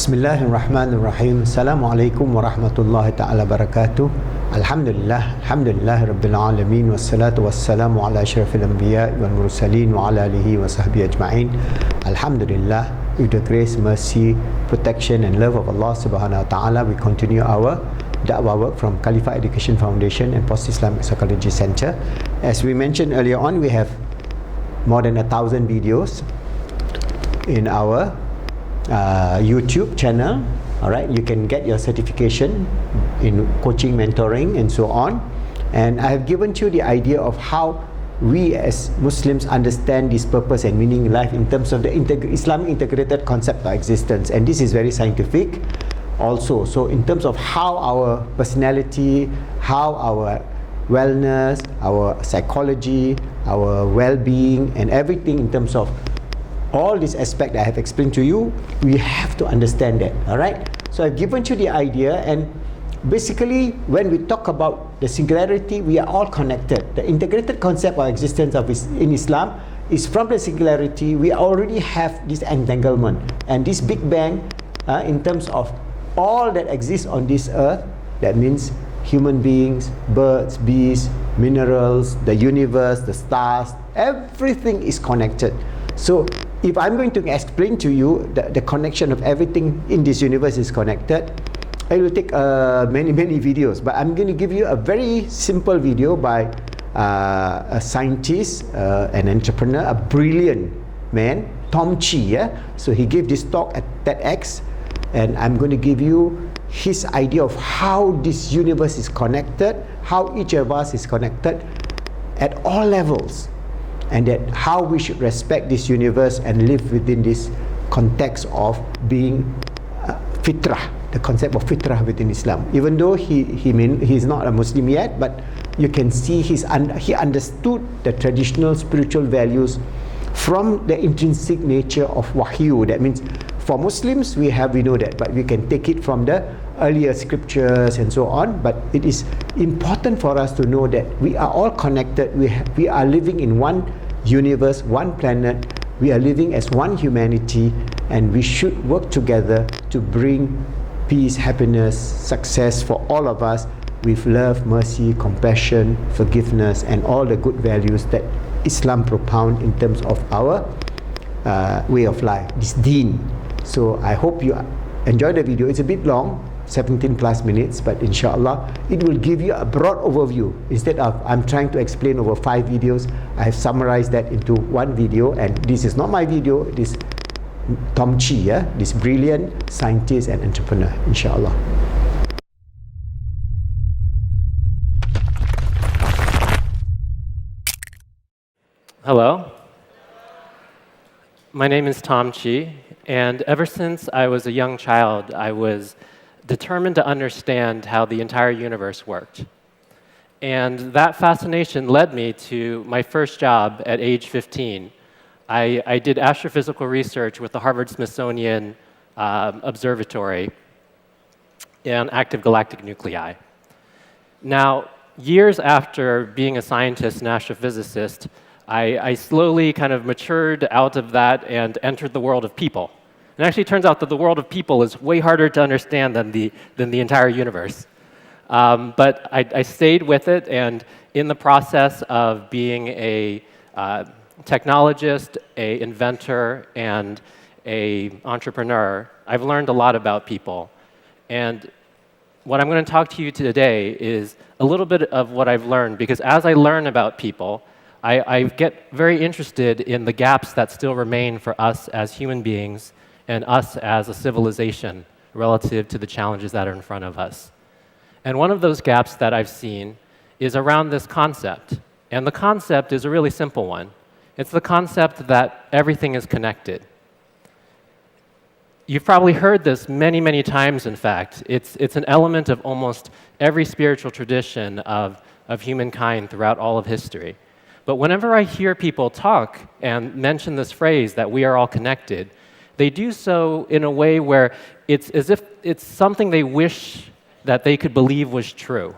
Bismillahirrahmanirrahim. Assalamualaikum warahmatullahi ta'ala barakatuh. Alhamdulillah Rabbil Alamin. Wassalatu wassalamu ala asyrafil anbiya wal mursalin wa ala alihi wa sahbihi ajma'in. Alhamdulillah, with the grace, mercy, protection and love of Allah subhanahu wa ta'ala, we continue our da'wah work from Khalifa Education Foundation and Post-Islamic Psychology Center. As we mentioned earlier on, we have more than 1,000 videos in our YouTube channel. Alright, you can get your certification in coaching, mentoring and so on. And I have given you the idea of how we as Muslims understand this purpose and meaning in life in terms of the Islamic integrated concept of existence, and this is very scientific also. So in terms of how our personality, how our wellness, our psychology, our well-being and everything in terms of all this aspect I have explained to you, we have to understand that. Alright, so I've given you the idea, and basically when we talk about the singularity, we are all connected. The integrated concept of existence in Islam is from the singularity. We already have this entanglement and this Big Bang in terms of all that exists on this earth. That means human beings, birds, bees, minerals, the universe, the stars, everything is connected. So if I'm going to explain to you the connection of everything in this universe is connected, it will take many videos, but I'm going to give you a very simple video by a scientist, an entrepreneur, a brilliant man, Tom Chi. Yeah? So he gave this talk at TEDx, and I'm going to give you his idea of how this universe is connected, how each of us is connected at all levels, and that how we should respect this universe and live within this context of being fitrah, the concept of fitrah within Islam. Even though he's not a Muslim yet, but you can see he understood the traditional spiritual values from the intrinsic nature of wahyu. That means for Muslims we know that, but we can take it from the earlier scriptures and so on. But it is important for us to know that we are all connected. We are living in one universe, one planet. We are living as one humanity, and we should work together to bring peace, happiness, success for all of us with love, mercy, compassion, forgiveness and all the good values that Islam propound in terms of our way of life, this deen. So I hope you enjoy the video. It's a bit long, 17 plus minutes, but inshallah it will give you a broad overview. Instead of I'm trying to explain over 5 videos, I have summarized that into one video. And this is not my video, this Tom Chi, this brilliant scientist and entrepreneur, inshallah. Hello, my name is Tom Chi, and ever since I was a young child, I was determined to understand how the entire universe worked. And that fascination led me to my first job at age 15. I did astrophysical research with the Harvard-Smithsonian Observatory in active galactic nuclei. Now, years after being a scientist and astrophysicist, I slowly kind of matured out of that and entered the world of people. And actually, it turns out that the world of people is way harder to understand than the entire universe. But I stayed with it, and in the process of being a technologist, an inventor, and an entrepreneur, I've learned a lot about people. And what I'm going to talk to you today is a little bit of what I've learned, because as I learn about people, I get very interested in the gaps that still remain for us as human beings and us as a civilization relative to the challenges that are in front of us. And one of those gaps that I've seen is around this concept. And the concept is a really simple one. It's the concept that everything is connected. You've probably heard this many times, in fact. It's an element of almost every spiritual tradition of humankind throughout all of history. But whenever I hear people talk and mention this phrase that we are all connected, they do so in a way where it's as if it's something they wish that they could believe was true.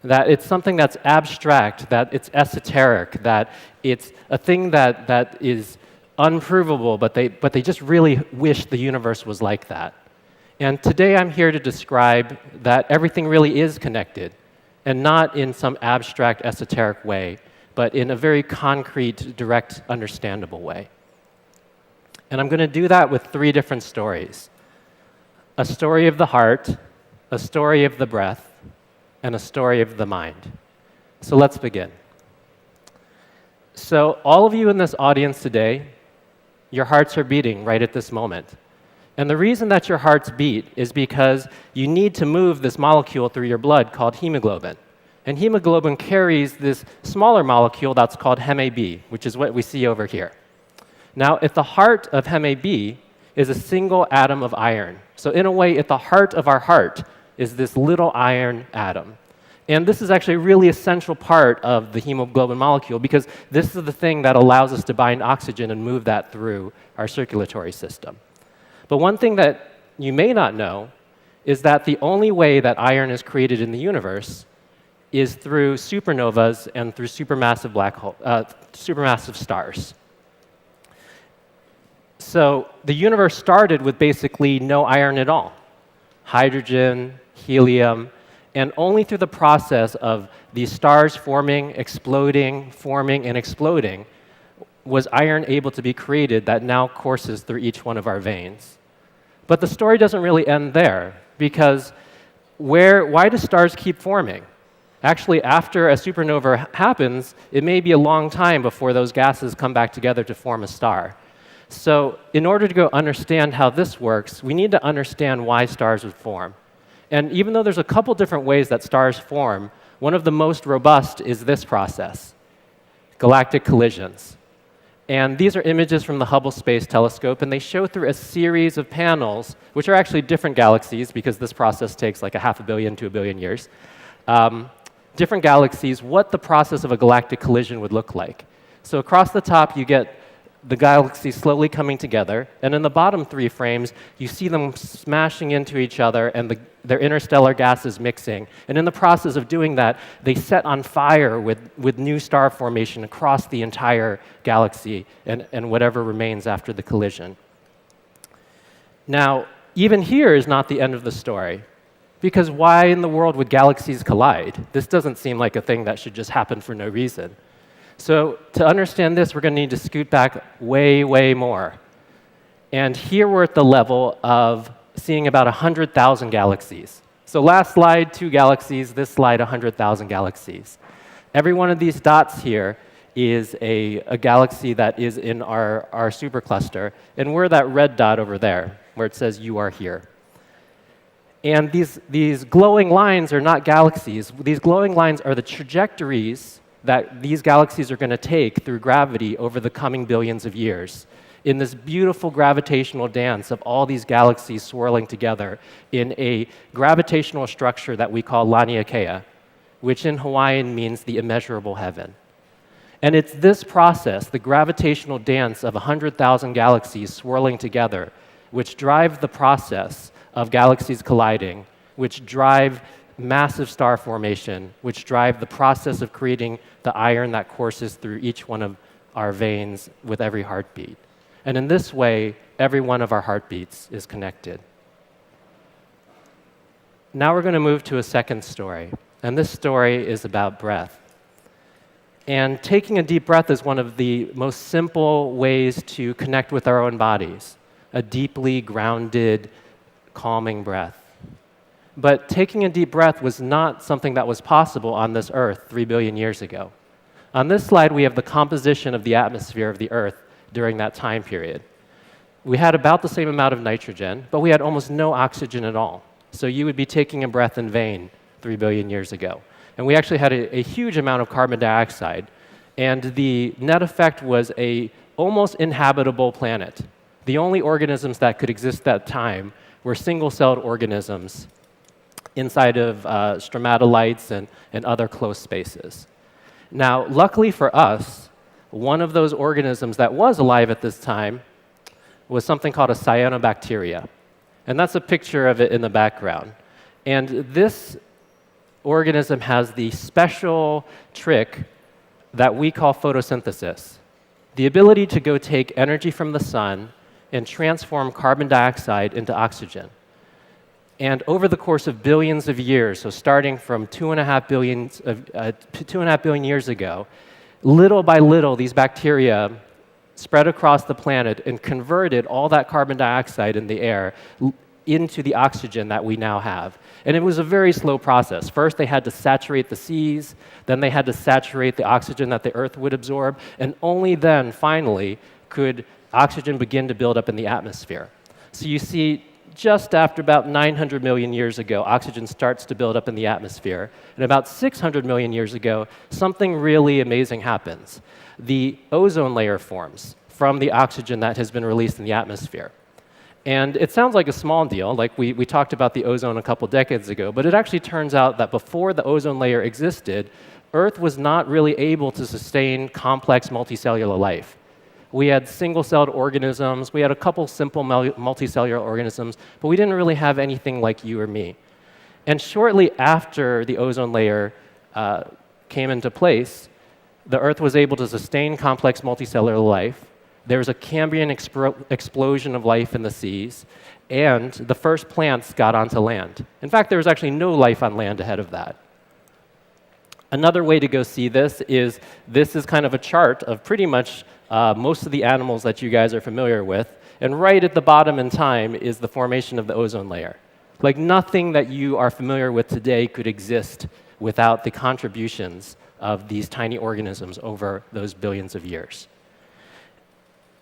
That it's something that's abstract, that it's esoteric, that it's a thing that is unprovable, but they just really wish the universe was like that. And today I'm here to describe that everything really is connected, and not in some abstract, esoteric way, but in a very concrete, direct, understandable way. And I'm going to do that with 3 different stories: a story of the heart, a story of the breath, and a story of the mind. So let's begin. So all of you in this audience today, your hearts are beating right at this moment. And the reason that your hearts beat is because you need to move this molecule through your blood called hemoglobin. And hemoglobin carries this smaller molecule that's called HemA-B, which is what we see over here. Now, at the heart of HemA-B is a single atom of iron. So in a way, at the heart of our heart is this little iron atom. And this is actually a really essential part of the hemoglobin molecule because this is the thing that allows us to bind oxygen and move that through our circulatory system. But one thing that you may not know is that the only way that iron is created in the universe is through supernovas and through supermassive stars. So the universe started with basically no iron at all: hydrogen, helium, and only through the process of these stars forming, exploding, forming, and exploding was iron able to be created that now courses through each one of our veins. But the story doesn't really end there, because why do stars keep forming? Actually, after a supernova happens, it may be a long time before those gases come back together to form a star. So in order to go understand how this works, we need to understand why stars would form. And even though there's a couple different ways that stars form, one of the most robust is this process: galactic collisions. And these are images from the Hubble Space Telescope, and they show through a series of panels, which are actually different galaxies, because this process takes like 500 million to 1 billion years, different galaxies, what the process of a galactic collision would look like. So across the top, you get the galaxies slowly coming together, and in the bottom 3 frames, you see them smashing into each other and their interstellar gases mixing. And in the process of doing that, they set on fire with new star formation across the entire galaxy and whatever remains after the collision. Now, even here is not the end of the story, because why in the world would galaxies collide? This doesn't seem like a thing that should just happen for no reason. So to understand this, we're going to need to scoot back way, way more. And here we're at the level of seeing about 100,000 galaxies. So last slide, 2 galaxies. This slide, 100,000 galaxies. Every one of these dots here is a galaxy that is in our supercluster. And we're that red dot over there, where it says, "You are here." And these glowing lines are not galaxies. These glowing lines are the trajectories that these galaxies are going to take through gravity over the coming billions of years in this beautiful gravitational dance of all these galaxies swirling together in a gravitational structure that we call Laniakea, which in Hawaiian means the immeasurable heaven. And it's this process, the gravitational dance of 100,000 galaxies swirling together, which drive the process of galaxies colliding, which drive massive star formation, which drive the process of creating the iron that courses through each one of our veins with every heartbeat. And in this way, every one of our heartbeats is connected. Now we're going to move to a second story, and this story is about breath. And taking a deep breath is one of the most simple ways to connect with our own bodies, a deeply grounded, calming breath. But taking a deep breath was not something that was possible on this Earth 3 billion years ago. On this slide, we have the composition of the atmosphere of the Earth during that time period. We had about the same amount of nitrogen, but we had almost no oxygen at all. So you would be taking a breath in vain 3 billion years ago. And we actually had a huge amount of carbon dioxide. And the net effect was an almost inhabitable planet. The only organisms that could exist at that time were single-celled organisms inside of stromatolites and other close spaces. Now, luckily for us, one of those organisms that was alive at this time was something called a cyanobacteria. And that's a picture of it in the background. And this organism has the special trick that we call photosynthesis, the ability to go take energy from the sun and transform carbon dioxide into oxygen. And over the course of billions of years, so starting from 2.5 billion years ago, little by little, these bacteria spread across the planet and converted all that carbon dioxide in the air into the oxygen that we now have. And it was a very slow process. First, they had to saturate the seas, then they had to saturate the oxygen that the Earth would absorb, and only then, finally, could oxygen begin to build up in the atmosphere. So you see, just after about 900 million years ago, oxygen starts to build up in the atmosphere. And about 600 million years ago, something really amazing happens. The ozone layer forms from the oxygen that has been released in the atmosphere. And it sounds like a small deal, like we talked about the ozone a couple decades ago, but it actually turns out that before the ozone layer existed, Earth was not really able to sustain complex multicellular life. We had single-celled organisms, we had a couple simple multicellular organisms, but we didn't really have anything like you or me. And shortly after the ozone layer came into place, the Earth was able to sustain complex multicellular life. There was a Cambrian explosion of life in the seas, and the first plants got onto land. In fact, there was actually no life on land ahead of that. Another way to go see this is kind of a chart of pretty much most of the animals that you guys are familiar with, and right at the bottom in time is the formation of the ozone layer. Like nothing that you are familiar with today could exist without the contributions of these tiny organisms over those billions of years.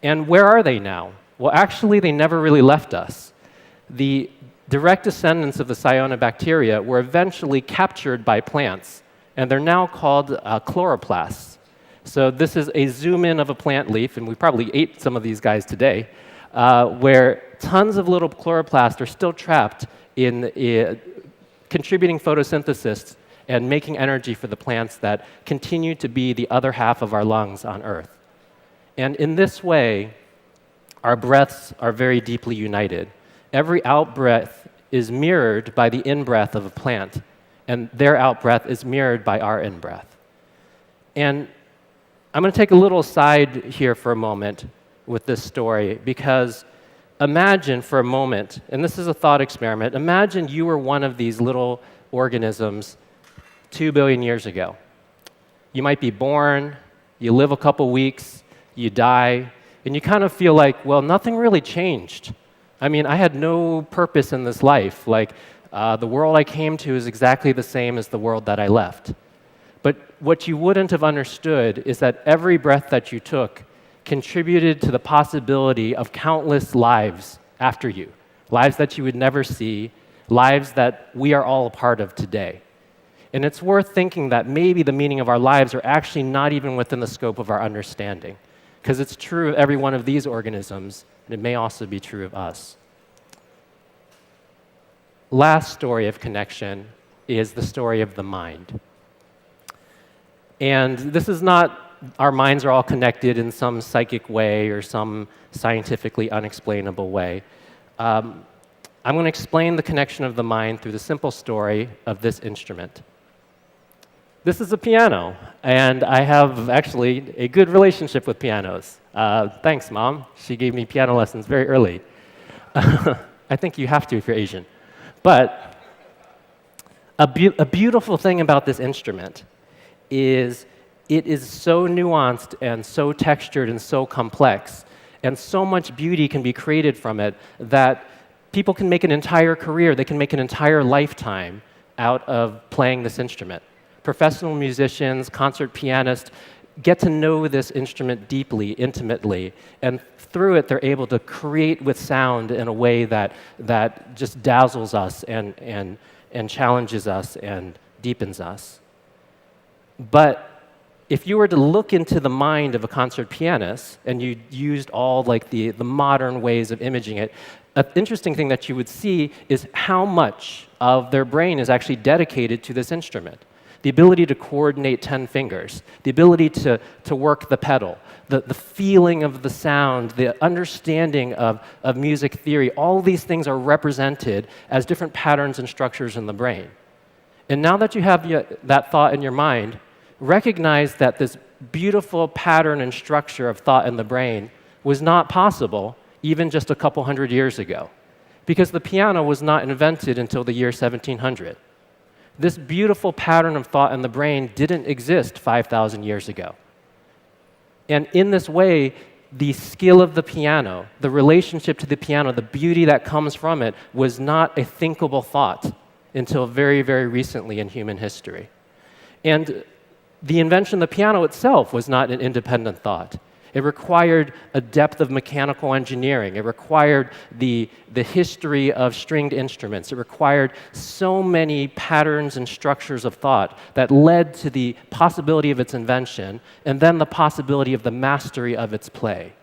And where are they now? Well, actually, they never really left us. The direct descendants of the cyanobacteria were eventually captured by plants, and they're now called chloroplasts. So this is a zoom in of a plant leaf, and we probably ate some of these guys today, where tons of little chloroplasts are still trapped in contributing photosynthesis and making energy for the plants that continue to be the other half of our lungs on Earth. And in this way, our breaths are very deeply united. Every out-breath is mirrored by the in-breath of a plant, and their out-breath is mirrored by our in-breath. And I'm going to take a little aside here for a moment with this story, because imagine for a moment, and this is a thought experiment, imagine you were one of these little organisms 2 billion years ago. You might be born, you live a couple weeks, you die, and you kind of feel like, well, nothing really changed. I mean, I had no purpose in this life. Like, the world I came to is exactly the same as the world that I left. But what you wouldn't have understood is that every breath that you took contributed to the possibility of countless lives after you, lives that you would never see, lives that we are all a part of today. And it's worth thinking that maybe the meaning of our lives are actually not even within the scope of our understanding, because it's true of every one of these organisms, and it may also be true of us. Last story of connection is the story of the mind. And this is not our minds are all connected in some psychic way or some scientifically unexplainable way. I'm going to explain the connection of the mind through the simple story of this instrument. This is a piano, and I have actually a good relationship with pianos. Thanks, Mom. She gave me piano lessons very early. I think you have to if you're Asian. But a beautiful thing about this instrument is it is so nuanced and so textured and so complex, and so much beauty can be created from it that people can make an entire career, they can make an entire lifetime out of playing this instrument. Professional musicians, concert pianists get to know this instrument deeply, intimately, and through it they're able to create with sound in a way that just dazzles us and challenges us and deepens us. But if you were to look into the mind of a concert pianist and you used all like the modern ways of imaging it, an interesting thing that you would see is how much of their brain is actually dedicated to this instrument. The ability to coordinate 10 fingers, the ability to work the pedal, the feeling of the sound, the understanding of music theory, all these things are represented as different patterns and structures in the brain. And now that you have that thought in your mind, recognize that this beautiful pattern and structure of thought in the brain was not possible even just a couple hundred years ago. because the piano was not invented until the year 1700. This beautiful pattern of thought in the brain didn't exist 5,000 years ago. And in this way, the skill of the piano, the relationship to the piano, the beauty that comes from it, was not a thinkable thought until very, very recently in human history. And the invention of the piano itself was not an independent thought. It required a depth of mechanical engineering. It required the history of stringed instruments. It required so many patterns and structures of thought that led to the possibility of its invention and then the possibility of the mastery of its play.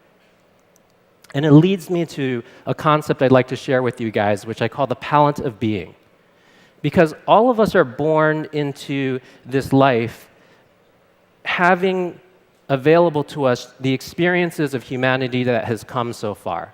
And it leads me to a concept I'd like to share with you guys, which I call the palette of being. Because all of us are born into this life having available to us the experiences of humanity that has come so far.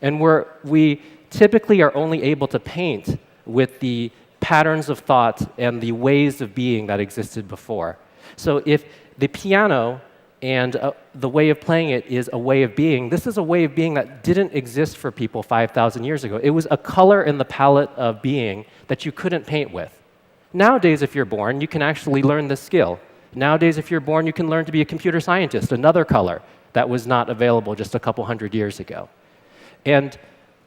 And we typically are only able to paint with the patterns of thought and the ways of being that existed before. So if the piano and the way of playing it is a way of being, this is a way of being that didn't exist for people 5,000 years ago. It was a color in the palette of being that you couldn't paint with. Nowadays, if you're born, you can actually learn this skill. Nowadays, if you're born, you can learn to be a computer scientist, another color that was not available just a couple hundred years ago. And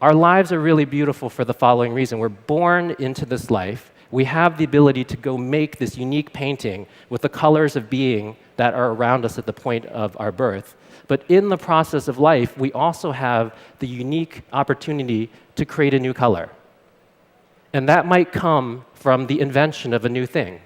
our lives are really beautiful for the following reason. We're born into this life. We have the ability to go make this unique painting with the colors of being that are around us at the point of our birth. But in the process of life, we also have the unique opportunity to create a new color. And that might come from the invention of a new thing,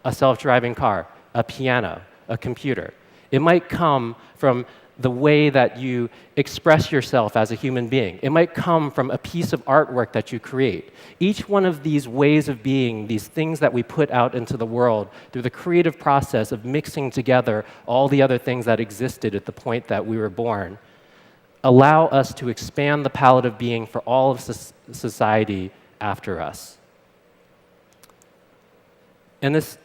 a self-driving car, a piano, a computer. It might come from the way that you express yourself as a human being. It might come from a piece of artwork that you create. Each one of these ways of being, these things that we put out into the world through the creative process of mixing together all the other things that existed at the point that we were born, allow us to expand the palette of being for all of society after us. And this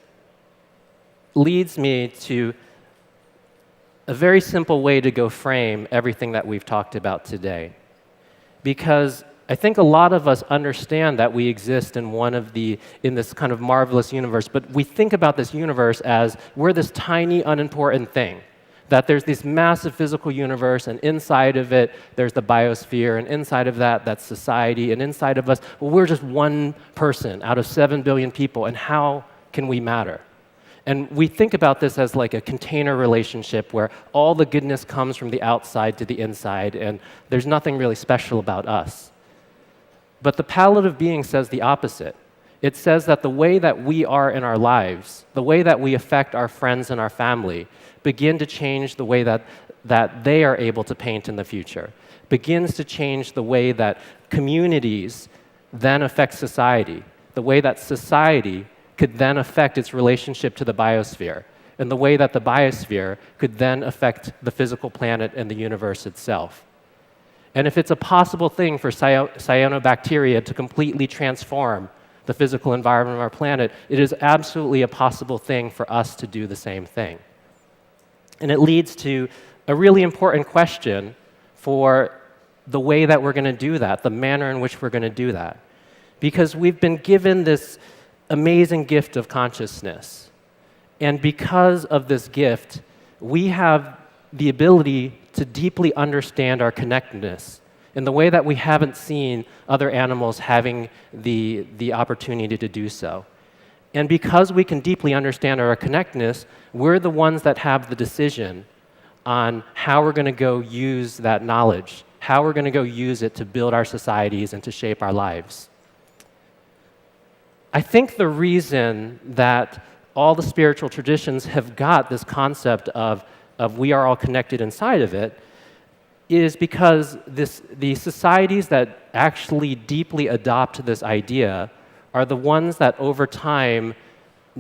leads me to a very simple way to go frame everything that we've talked about today. Because I think a lot of us understand that we exist in this kind of marvelous universe, but we think about this universe as we're this tiny, unimportant thing. That there's this massive physical universe, and inside of it, there's the biosphere, and inside of that, that's society, and inside of us, well, we're just one person out of 7 billion people, and how can we matter? And we think about this as like a container relationship where all the goodness comes from the outside to the inside, and there's nothing really special about us. But the palette of being says the opposite. It says that the way that we are in our lives, the way that we affect our friends and our family, begin to change the way that they are able to paint in the future, begins to change the way that communities then affect society, the way that society could then affect its relationship to the biosphere, and the way that the biosphere could then affect the physical planet and the universe itself. And if it's a possible thing for cyanobacteria to completely transform the physical environment of our planet, it is absolutely a possible thing for us to do the same thing. And it leads to a really important question for the way that we're going to do that, the manner in which we're going to do that. Because we've been given this amazing gift of consciousness. And because of this gift, we have the ability to deeply understand our connectedness in the way that we haven't seen other animals having the opportunity to do so. And because we can deeply understand our connectedness, we're the ones that have the decision on how we're going to go use that knowledge, how we're going to go use it to build our societies and to shape our lives. I think the reason that all the spiritual traditions have got this concept of we are all connected inside of it is because the societies that actually deeply adopt this idea are the ones that over time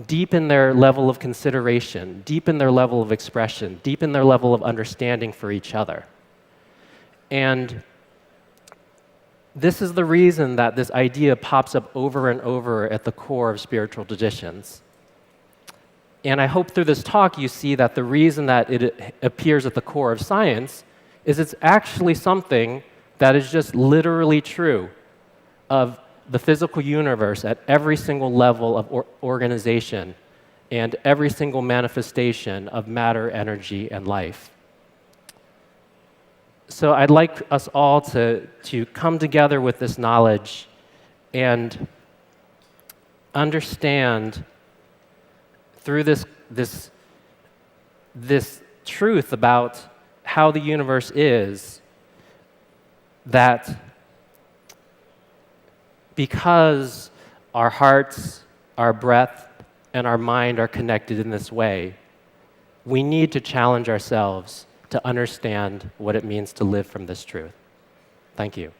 deepen their level of consideration, deepen their level of expression, deepen their level of understanding for each other. And this is the reason that this idea pops up over and over at the core of spiritual traditions. And I hope through this talk you see that the reason that it appears at the core of science is it's actually something that is just literally true. of the physical universe at every single level of organization and every single manifestation of matter, energy, and life. So I'd like us all to come together with this knowledge and understand through this truth about how the universe is, that because our hearts, our breath, and our mind are connected in this way, we need to challenge ourselves to understand what it means to live from this truth. Thank you.